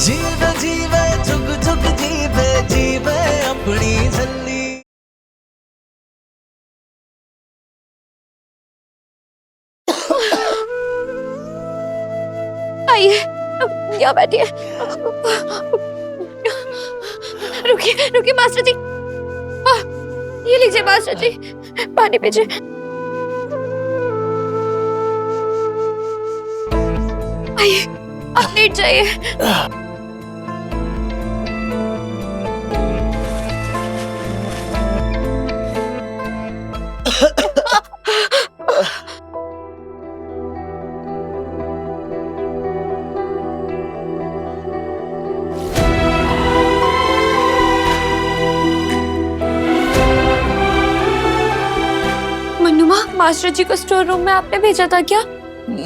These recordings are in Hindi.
जीवे जीवे झुक झुक जीवे जीवे अपनी झल्ली। आइए, यहाँ बैठिए। रुकिए रुकिए मास्टर जी, ये लीजिए मास्टर जी, पानी पीजिए। आइए, आप लेट जाइए। मनुमा, मास्टर जी को स्टोर रूम में आपने भेजा था क्या?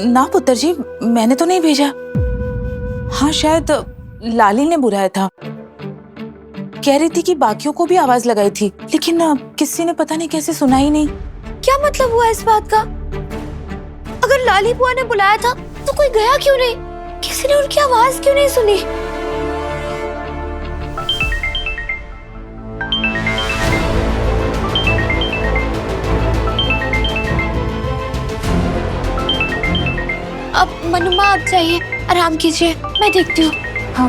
ना पुत्र जी, मैंने तो नहीं भेजा। हाँ, शायद लाली ने बुलाया था। कह रही थी कि बाकियों को भी आवाज लगाई थी, लेकिन किसी ने पता नहीं कैसे सुना ही नहीं। क्या मतलब हुआ इस बात का? अगर लाली बुआ ने बुलाया था तो कोई गया क्यों नहीं? किसी ने उनकी आवाज क्यों नहीं सुनी? अब मनुमा आप जाइए, आराम कीजिए, मैं देखती हूँ। हाँ।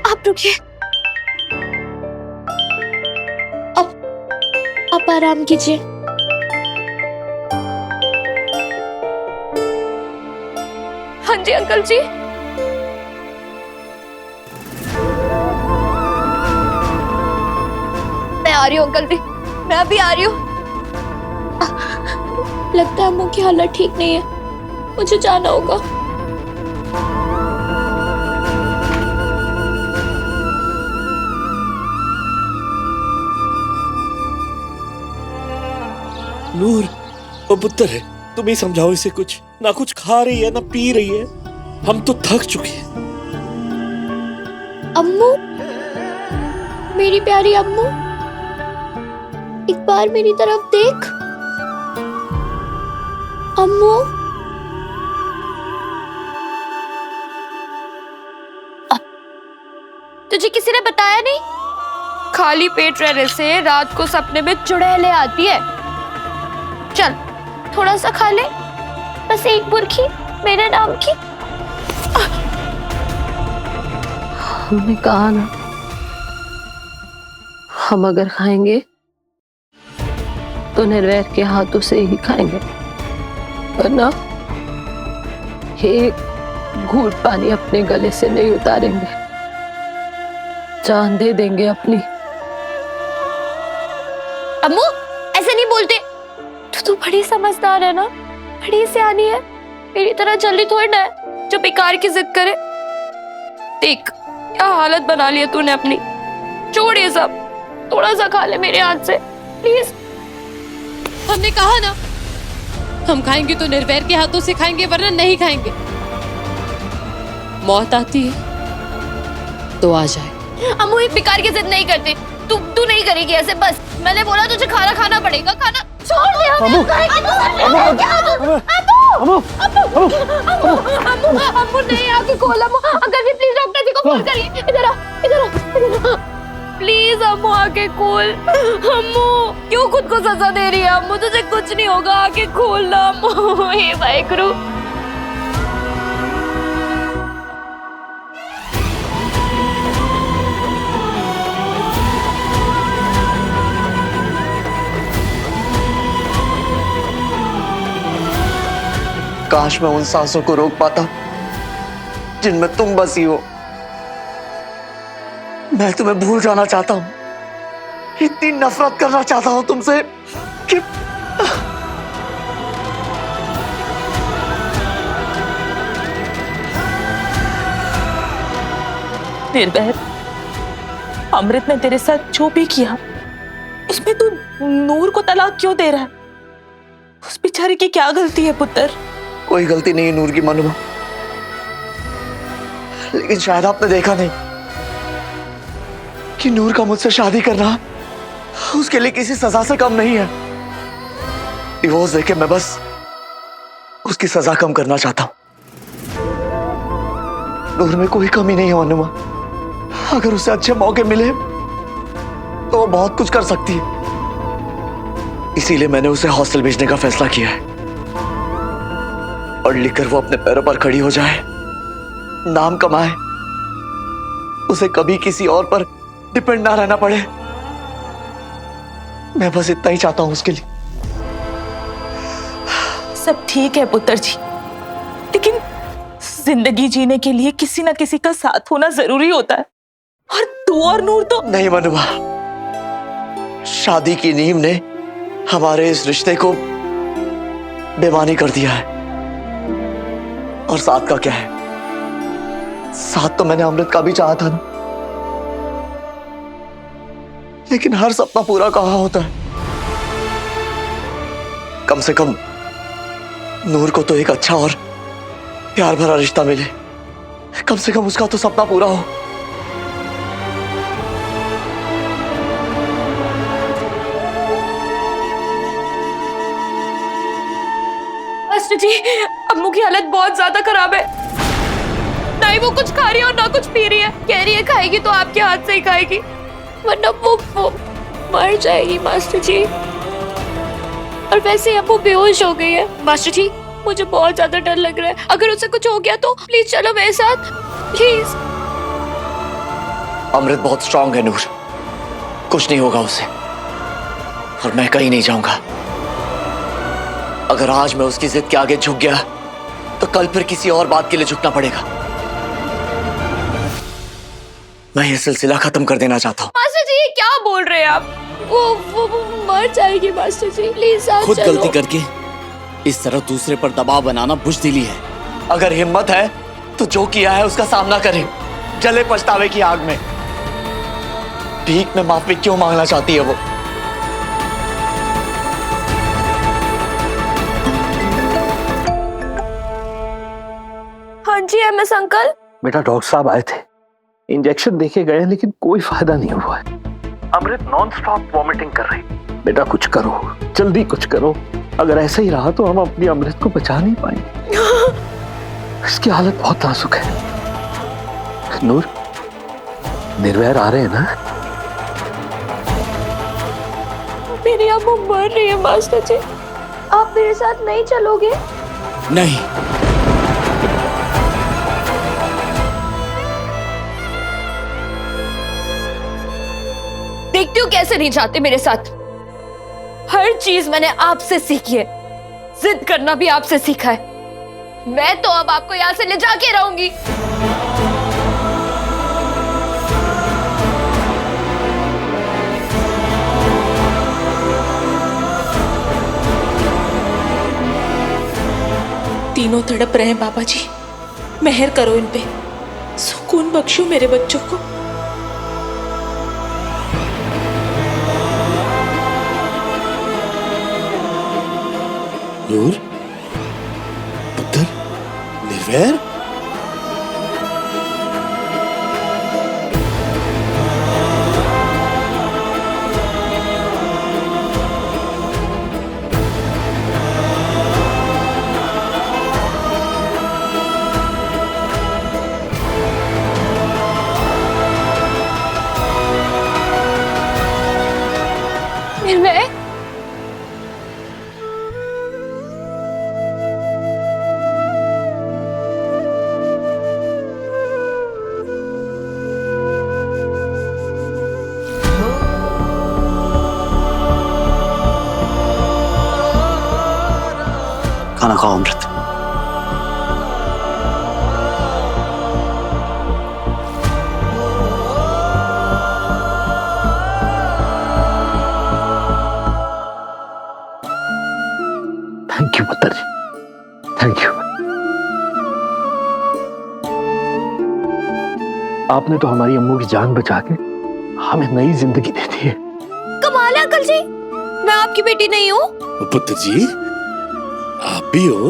आप रुकिए, आप आराम कीजिए। हाँ जी अंकल जी। मैं आ रही हूँ अंकल जी, मैं अभी आ रही हूँ। लगता है अम्मू की हालत ठीक नहीं है, मुझे जाना होगा। नूर, वो पुत्र है, तुम ही समझाओ इसे कुछ। ना कुछ खा रही है ना पी रही है, हम तो थक चुके हैं। अम्मू, मेरी प्यारी अम्मू, एक बार मेरी तरफ देख। अम्मू, तुझे किसी ने बताया नहीं? खाली पेट रहने से रात को सपने में चुड़ैलें आती है। चल थोड़ा सा खा ले, बस एक बुरखी मेरे नाम की। हमने कहा ना, हम अगर खाएंगे तो निर्वैर के हाथों से ही खाएंगे, वरना एक घूंट पानी अपने गले से नहीं उतारेंगे, जान दे देंगे अपनी। अम्मू ऐसे नहीं बोलते, तू बड़ी समझदार है ना, बड़ी सियानी है। मेरी तरह जल्दी थोड़ी ना है जो बेकार की जिद करे। देख क्या हालत बना ली है तूने अपनी। छोड़ ये सब, थोड़ा सा खा ले मेरे हाथ से प्लीज। हमने कहा ना, हम खाएंगे तो निर्वैर के हाथों से खाएंगे, वरना नहीं खाएंगे। मौत आती है तो आ जाए। अम्मू एक बेकार की जिद नहीं करती, तू नहीं करेगी ऐसे। बस मैंने बोला तुझे खाना खाना पड़ेगा, खाना छोड़ दे। अम्मू नहीं, आके खोल अम्मू। अंकल जी प्लीज डॉक्टर जी को फोन करिए। इधर आ प्लीज अम्मू, आके खोल। अम्मू क्यों खुद को सजा दे रही है? अम्मू तुझे कुछ नहीं होगा, आके खोल ना अम्मू। हे वाहेगुरु। काश मैं उन सांसों को रोक पाता जिनमें तुम बसी हो। मैं तुम्हें भूल जाना चाहता हूं, इतनी नफरत करना चाहता हूं तुमसे कि निर्वैर, अमृत ने तेरे साथ जो भी किया, उसमें तू नूर को तलाक क्यों दे रहा है? उस बेचारे की क्या गलती है पुत्र? कोई गलती नहीं है नूर की मनुमा, लेकिन शायद आपने देखा नहीं कि नूर का मुझसे शादी करना उसके लिए किसी सजा से कम नहीं है। डिवोर्स देके मैं बस उसकी सजा कम करना चाहता हूं। नूर में कोई कमी नहीं है अनुमा। अगर उसे अच्छे मौके मिले तो वो बहुत कुछ कर सकती है। इसीलिए मैंने उसे हॉस्टल भेजने का फैसला किया है। पढ़ लिख कर वो अपने पैरों पर खड़ी हो जाए, नाम कमाए, उसे कभी किसी और पर डिपेंड ना रहना पड़े। मैं बस इतना ही चाहता हूं उसके लिए। सब ठीक है पुत्र जी, लेकिन जिंदगी जीने के लिए किसी ना किसी का साथ होना जरूरी होता है। और तू और नूर तो नहीं मनुआ, शादी की नींव ने हमारे इस रिश्ते को बेमानी कर दिया है। और साथ का क्या है? साथ तो मैंने अमृत का भी चाहा था ना, लेकिन हर सपना पूरा कहाँ होता है। कम से कम नूर को तो एक अच्छा और प्यार भरा रिश्ता मिले, कम से कम उसका तो सपना पूरा हो। मास्टर जी, अम्मू की हालत बहुत ज्यादा खराब है। ना ही वो कुछ खा रही है और ना कुछ पी रही है। कह रही है खाएगी तो आपके हाथ से ही खाएगी, वरना वो मर जाएगी मास्टर जी। और वैसे अब वो बेहोश हो गई है। मास्टर जी, मुझे बहुत ज्यादा डर लग रहा है। अगर उसे कुछ हो गया तो प्लीज चलो मेरे साथ, प्लीज। अमृत बहुत स्ट्रांग है नूर, कुछ नहीं होगा उसे। और मैं कहीं नहीं जाऊंगा। अगर आज मैं उसकी जिद के आगे झुक गया तो कल फिर किसी और बात के लिए झुकना पड़ेगा। मैं ये सिलसिला खत्म कर देना चाहता हूँ। मास्टर जी, क्या बोल रहे हैं आप? वो मर जाएगी मास्टर जी, प्लीज आप खुद चलो। गलती करके इस तरह दूसरे पर दबाव बनाना बुज़दिली है। अगर हिम्मत है तो जो किया है उसका सामना करें, जले पछतावे की आग में। भीख में माफी क्यों मांगना चाहती है वो? हाँ जी एमएस अंकल। बेटा डॉक्टर साहब आए थे, इंजेक्शन देके गए लेकिन कोई फायदा नहीं हुआ है। अमृत नॉन स्टॉप वॉमिटिंग कर रही। बेटा कुछ करो, जल्दी कुछ करो। अगर ऐसा ही रहा तो हम अपनी अमृत को बचा नहीं पाएंगे। इसकी हालत बहुत नाजुक है। नूर, निर्वैर आ रहे हैं ना? मेरी अम्मू मर रही है मास्टर जी, आप मेरे साथ नहीं चलोगे? नहीं, देखती हूँ कैसे नहीं जाते मेरे साथ। हर चीज मैंने आपसे सीखी है, जिद करना भी आपसे सीखा है। मैं तो अब आपको यहाँ से ले जाके रहूंगी। तीनों तड़प रहे हैं बाबा जी, मेहर करो इन पे, सुकून बख्शो मेरे बच्चों को। नूर, पुत्र, निर्वैर, निर्भय, खाना खाओ अमृत। थैंक यू पुत्र जी, थैंक यू। आपने तो हमारी अम्मू की जान बचा के हमें नई जिंदगी दे दी है। कमाल है अंकल जी, मैं आपकी बेटी नहीं हूँ? पुत्र जी, आप भी हो।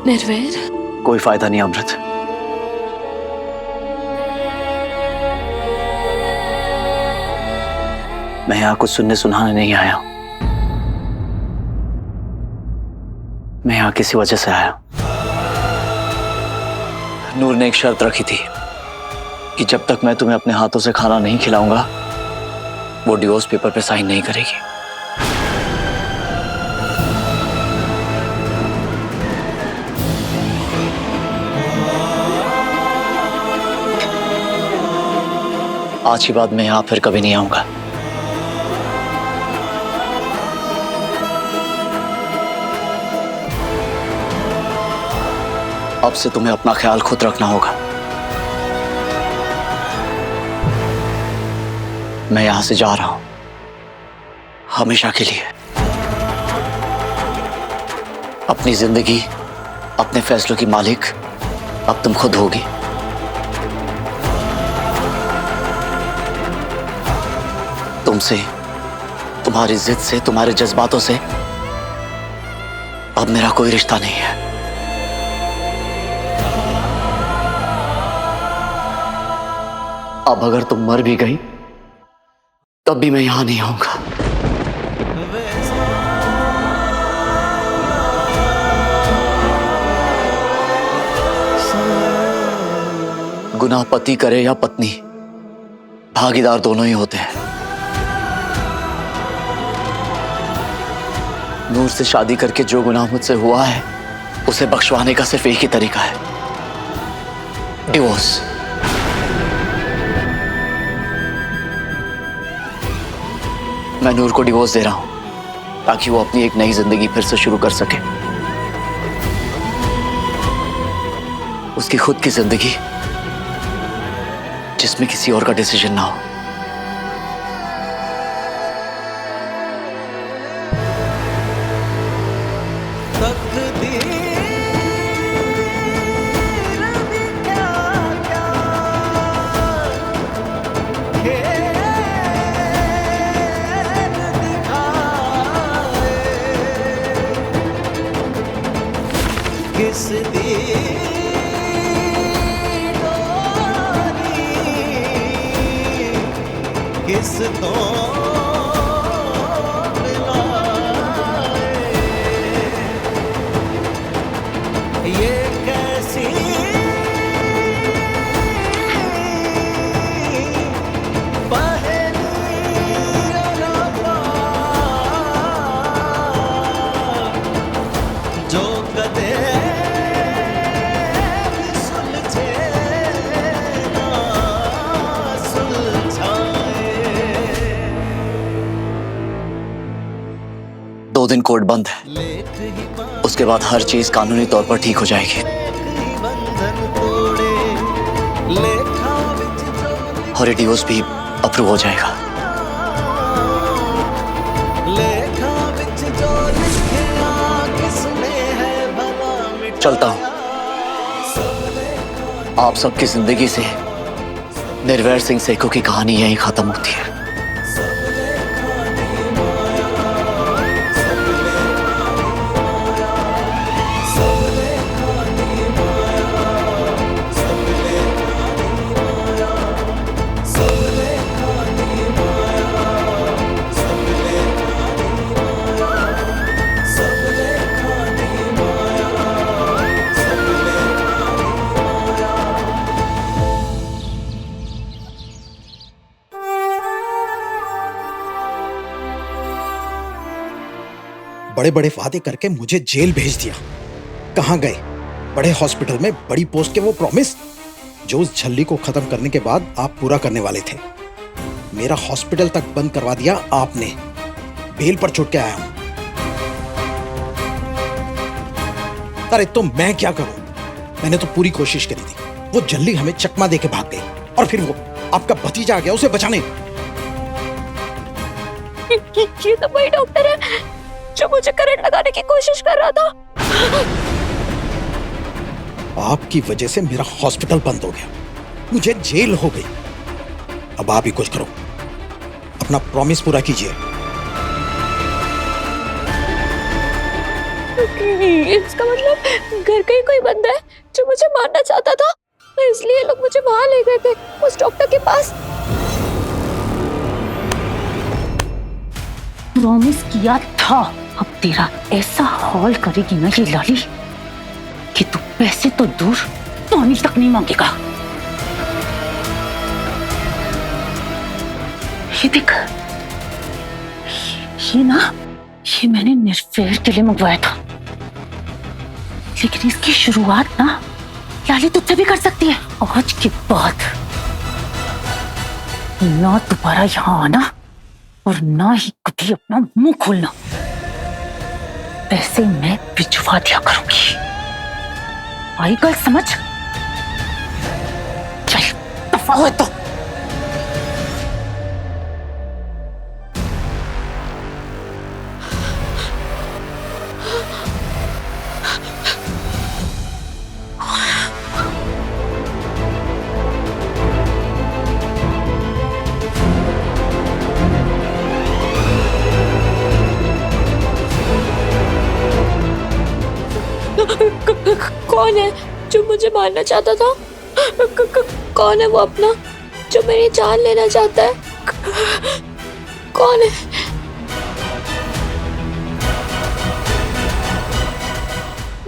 निर्वैर, कोई फायदा नहीं अमृत। मैं यहां कुछ सुनने सुनाने नहीं आया हूं। मैं यहां किसी वजह से आया हूं। नूर ने एक शर्त रखी थी कि जब तक मैं तुम्हें अपने हाथों से खाना नहीं खिलाऊंगा वो डिवोर्स पेपर पे साइन नहीं करेगी। आज के बाद मैं यहां फिर कभी नहीं आऊंगा। अब से तुम्हें अपना ख्याल खुद रखना होगा। मैं यहां से जा रहा हूं हमेशा के लिए। अपनी जिंदगी अपने फैसलों की मालिक अब तुम खुद होगी। तुमसे, तुम्हारी जिद से, तुम्हारे जज्बातों से अब मेरा कोई रिश्ता नहीं है। अब अगर तुम मर भी गई तब भी मैं यहां नहीं आऊंगा। गुनाह पति करे या पत्नी, भागीदार दोनों ही होते हैं। नूर से शादी करके जो गुनाह मुझसे हुआ है उसे बख्शवाने का सिर्फ एक ही तरीका है, डिवोर्स। मैं नूर को डिवोर्स दे रहा हूं ताकि वो अपनी एक नई जिंदगी फिर से शुरू कर सके। उसकी खुद की जिंदगी जिसमें किसी और का डिसीजन ना हो। किस दी किस तो ये कैसी जो कदे दो दिन कोर्ट बंद है, उसके बाद हर चीज कानूनी तौर पर ठीक हो जाएगी और ये डिवोर्स भी अप्रूव हो जाएगा। चलता हूं। आप सबकी जिंदगी से निर्वैर सिंह सेखों की कहानी यहीं खत्म होती है। बड़े बड़े वादे करके मुझे जेल भेज दिया। कहां गए बड़े हॉस्पिटल में बड़ी पोस्ट के वो प्रॉमिस जो उस झल्ली को खत्म करने के बाद आप पूरा करने वाले थे। मेरा हॉस्पिटल तक बंद करवा दिया आपने। बेल पर छूट के आया हूं। अरे तो मैं क्या करूं? मैंने तो पूरी कोशिश करी थी। वो झल्ली हमें चकमा दे के भाग गई और फिर वो आपका भतीजा आ गया उसे बचाने। ये तो वही डॉक्टर है जो मुझे करंट लगाने की कोशिश कर रहा था। आपकी वजह से मेरा हॉस्पिटल बंद हो गया, मुझे जेल हो गई। अब आप ही कुछ करो, अपना प्रॉमिस पूरा कीजिए। इसका मतलब घर का ही कोई बंदा है जो मुझे मारना चाहता था, तो इसलिए लोग मुझे वहां ले गए थे उस डॉक्टर के पास। प्रॉमिस किया था, अब तेरा ऐसा हाल करेगी ना ये लाली कि तू पैसे तो दूर तो अनिल तक नहीं मांगेगा। ये देख, ये मैंने निर्वैर के लिए मंगवाया था, लेकिन इसकी शुरुआत ना लाली तुझसे भी कर सकती है। आज के बाद ना दोबारा यहाँ आना और ना ही कभी अपना मुंह खोलना। पैसे मैं भिजवा दिया करूंगी। आई गल समझ? चल दफा हो तो। कौन है जो मुझे मारना चाहता था? कौन है वो अपना जो मेरी जान लेना चाहता है? कौन है?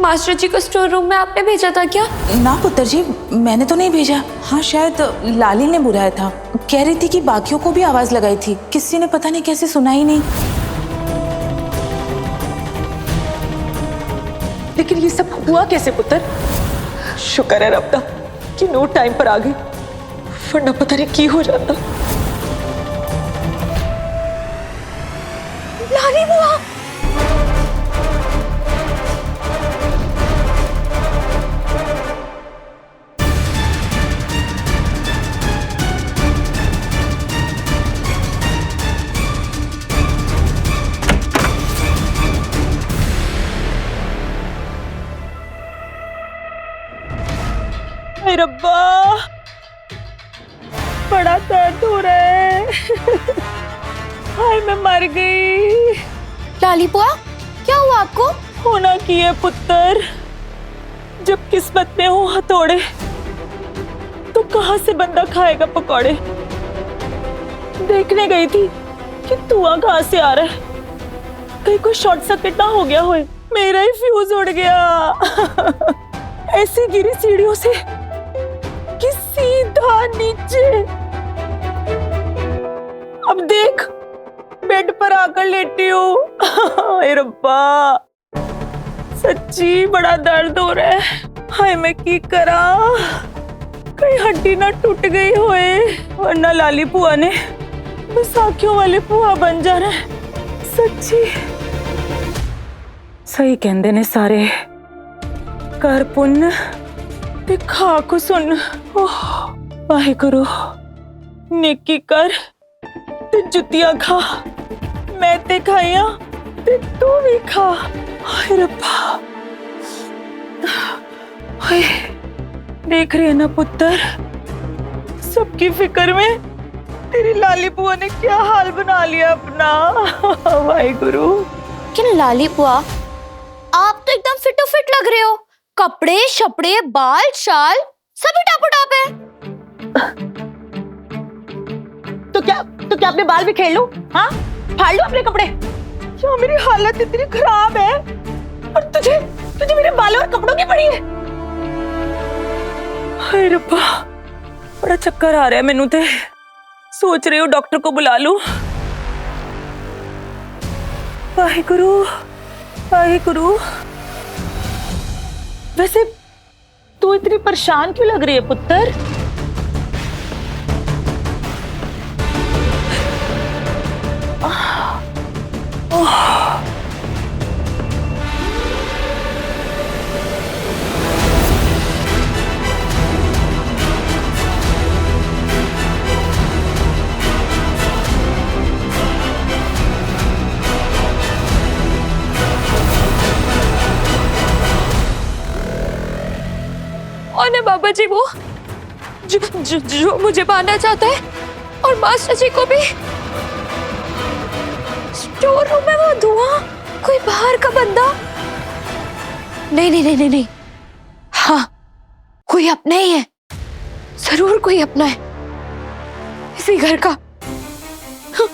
मास्टर जी को स्टोर रूम में आपने भेजा था क्या? ना पुत्र जी, मैंने तो नहीं भेजा। हाँ, शायद लाली ने बुलाया था। कह रही थी कि बाकियों को भी आवाज लगाई थी, किसी ने पता नहीं कैसे सुना ही नहीं। लेकिन ये सब हुआ कैसे पुत्र? शुक्र है रब दा कि नो टाइम पर आ गई, वरना पता नहीं की हो जाता। लाली बुआ, रब्बा, बड़ा दर्द हो रहा है। हाय मैं मर गई। लाली बुआ, क्या हुआ आपको? होना की है पुत्र, जब किस्मत में हो हथौड़े तो कहां से बंदा खाएगा पकौड़े। देखने गई थी कि धुआं कहां से आ रहा है, कहीं कोई शॉर्ट सर्किट ना हो गया हो। मेरा ही फ्यूज उड़ गया। ऐसी गिरी सीढ़ियों से कि सीधा नीचे। अब देख बेड पर आकर लेटी हूँ। हाय रब्बा, सच्ची बड़ा दर्द हो रहा है। हाय मैं की करा, कहीं हड्डी ना टूट गई होए, वरना लाली पुआ ने बस आँखों वाले पुआ बन जाना है। सच्ची सही कहंदे ने सारे, कर पुण्य ते खा को सुन। ओह वाहेगुरु, नेकी कर ते जुतियां खा, मैं ते खाइया ते तू भी खा। हाय रब्बा, हाय देख रही है ना पुत्र, सबकी फिक्र में तेरी लाली बुआ ने क्या हाल बना लिया अपना। वाहेगुरु। लेकिन लाली बुआ, आप तो एकदम फिटो फिट लग रहे हो। कपड़े शपड़े बाल शाल सभी टापोटाप है। तो क्या अपने बाल भी खेल लूं? हाँ, फाड़ लूं अपने कपड़े? क्यों मेरी हालत इतनी खराब है और तुझे मेरे बालों और कपड़ों की पड़ी है? हाय रब्बा, बड़ा चक्कर आ रहा है मैनू ते। सोच रही हूँ डॉक्टर को बुला लूं। वाहेगुरु वाहेगुरु। वैसे तू इतनी परेशान क्यों लग रही है पुत्र? कौन है बाबा जी वो जो मुझे मारना चाहता है, और मास्टर जी को भी? स्टोर रूम में वो धुआं, कोई बाहर का बंदा? नहीं नहीं नहीं नहीं नहीं, हाँ कोई अपना ही है, जरूर कोई अपना है। इसी घर का, हाँ,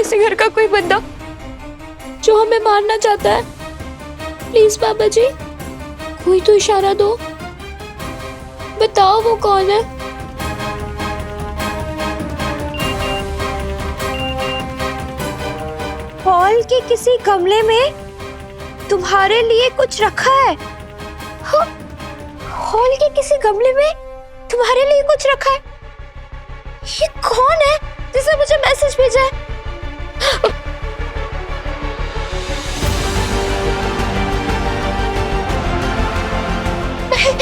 इसी घर का कोई बंदा जो हमें मारना चाहता है। प्लीज बाबा जी, कोई तो इशारा दो, बताओ वो कौन है? हॉल के किसी गमले में तुम्हारे लिए कुछ रखा है। हाँ, हॉल के किसी गमले में तुम्हारे लिए कुछ रखा है। ये कौन है जिसने मुझे मैसेज भेजा है? नहीं,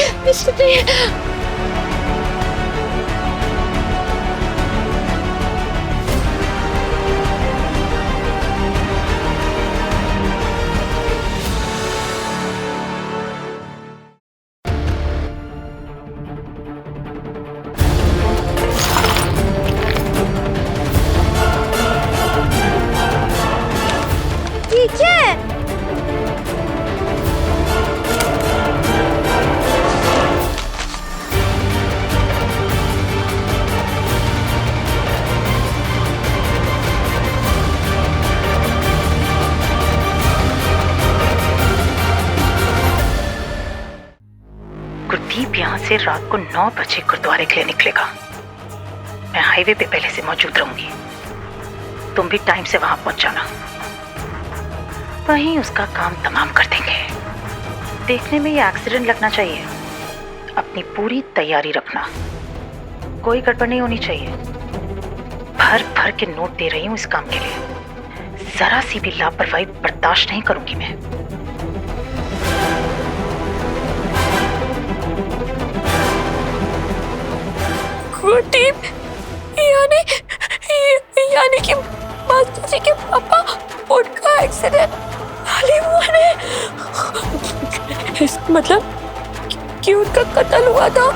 ठीक है। गुरदीप यहाँ से रात को 9 बजे गुरुद्वारे के लिए निकलेगा। मैं हाईवे पे पहले से मौजूद रहूंगी। तुम भी टाइम से वहां पहुंच जाना। वहीं उसका काम तमाम कर देंगे। देखने में ये एक्सीडेंट लगना चाहिए। अपनी पूरी तैयारी रखना, कोई गड़बड़ नहीं होनी चाहिए। भर भर के नोट दे रही हूँ इस काम के लिए। जरा सी भी लापरवाही बर्दाश्त नहीं करूंगी मैं। गुरदीप, यानी कि मास्टर जी के पापा, उनका एक्सीडेंट लाली हुआ ने, मतलब कि उनका कत्ल हुआ था।